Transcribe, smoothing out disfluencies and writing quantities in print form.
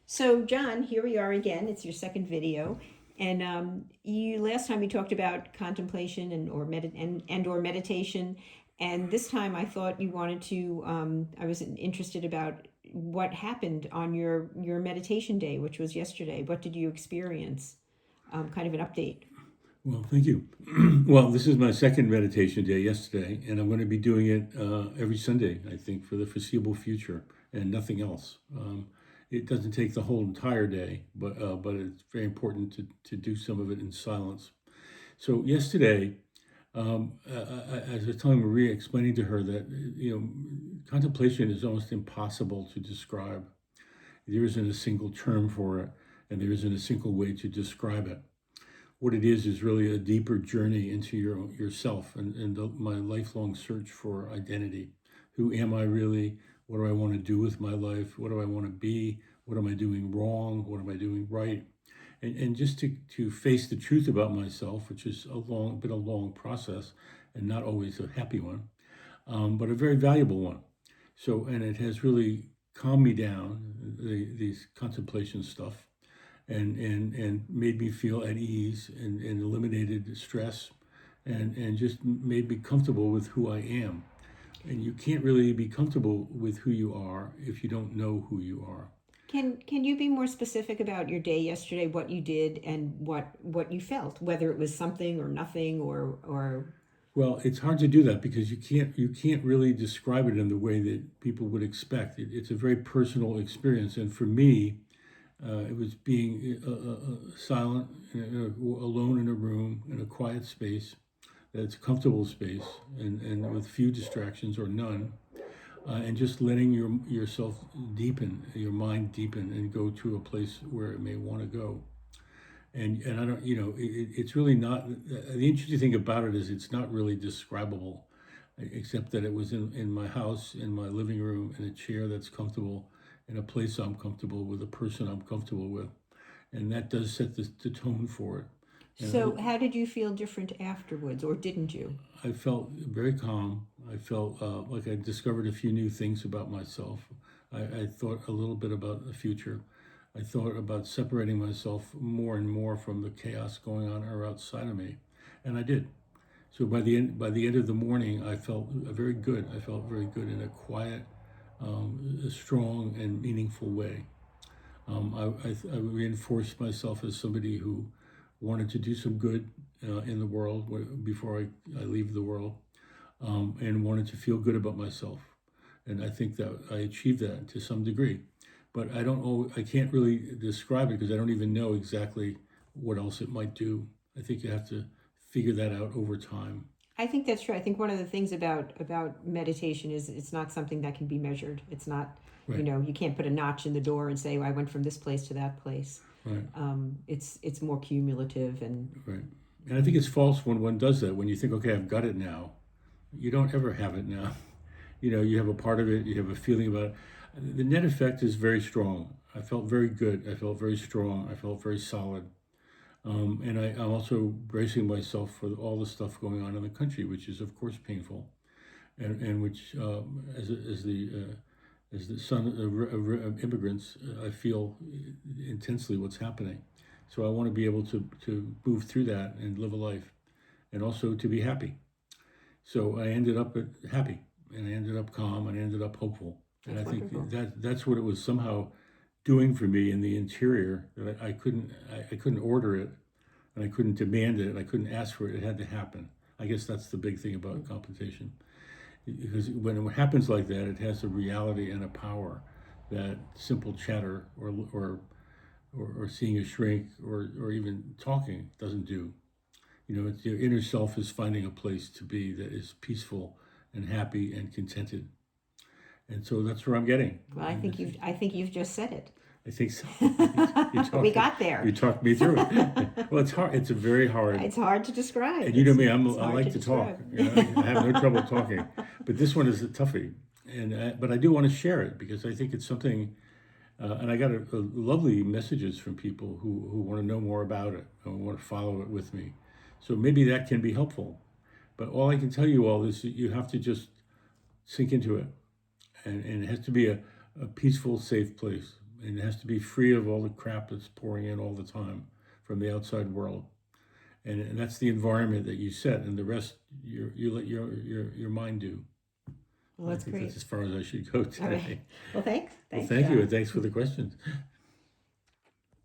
So, John, here we are again. It's your second video, and you last time we talked about contemplation and or meditation, and this time I thought you wanted to. I was interested about what happened on your meditation day, which was yesterday. What did you experience? Kind of an update. Well, thank you. Well, this is my second meditation day yesterday, and I'm going to be doing it every Sunday, I think, for the foreseeable future, and nothing else. It doesn't take the whole entire day, but it's very important to do some of it in silence. So yesterday, as I was telling Maria, explaining to her that contemplation is almost impossible to describe. There isn't a single term for it, and there isn't a single way to describe it. What it is really a deeper journey into yourself and my lifelong search for identity. Who am I really? What do I want to do with my life? What do I want to be? What am I doing wrong? What am I doing right? And just to face the truth about myself, which is been a long process and not always a happy one, but a very valuable one. So, and it has really calmed me down, these contemplation stuff, and made me feel at ease and eliminated stress and just made me comfortable with who I am. And you can't really be comfortable with who you are if you don't know who you are. Can you be more specific about your day yesterday? What you did and what you felt, whether it was something or nothing or Well, it's hard to do that because you can't really describe it in the way that people would expect. It's a very personal experience, and for me, it was being silent, alone in a room, in a quiet space, that's a comfortable space, and with few distractions or none, and just letting yourself deepen, your mind deepen, and go to a place where it may want to go. And I don't, it's really not. The interesting thing about it is it's not really describable, except that it was in my house, in my living room, in a chair that's comfortable, in a place I'm comfortable with, a person I'm comfortable with, and that does set the tone for it. so And how did you feel different afterwards, or didn't you? I felt very calm. I felt like I discovered a few new things about myself. I thought a little bit about the future. I thought about separating myself more and more from the chaos going on outside of me, and I did. So by the end of the morning, I felt very good. I felt very good in a quiet, a strong, and meaningful way. I reinforced myself as somebody who wanted to do some good in the world before I leave the world, and wanted to feel good about myself. And I think that I achieved that to some degree. But I can't really describe it because I don't even know exactly what else it might do. I think you have to figure that out over time. I think that's true. I think one of the things about meditation is it's not something that can be measured. It's not, Right, you can't put a notch in the door and say, well, I went from this place to that place. right, It's more cumulative and right. And I think it's false when one does that. When you think, okay, I've got it now, you don't ever have it now. You have a part of it, you have a feeling about it. The net effect is very strong. I felt very good. I felt very strong. I felt very solid. I'm also bracing myself for all the stuff going on in the country, which is of course painful, and which as the son of immigrants, I feel intensely what's happening. So I want to be able to move through that and live a life, and also to be happy. So I ended up happy, and I ended up calm, and I ended up hopeful. And that's I think wonderful. that's what it was somehow doing for me in the interior, that I couldn't order it, and I couldn't demand it, and I couldn't ask for it. It had to happen. I guess that's the big thing about compensation, because when it happens like that, it has a reality and a power that simple chatter or seeing a shrink or even talking doesn't do. It's, your inner self is finding a place to be that is peaceful and happy and contented, and so that's where I'm getting. Well, And I think you've just said it. I think so. You We talked got you there. talked me through it. Well, it's hard. It's a very hard. It's hard to describe. And you know me, It's I hard like to to talk. describe. I have no trouble talking, but this one is a toughie. But I do want to share it because I think it's something. And I got lovely messages from people who want to know more about it and want to follow it with me. So maybe that can be helpful. But all I can tell you all is that you have to just sink into it, and it has to be a peaceful, safe place. and it has to be free of all the crap that's pouring in all the time from the outside world. And that's the environment that you set, and the rest you let your mind do. Well, that's I think great. that's as far as I should go All today. right. Well, thanks. Well, Thanks. thank you, and thanks for the questions.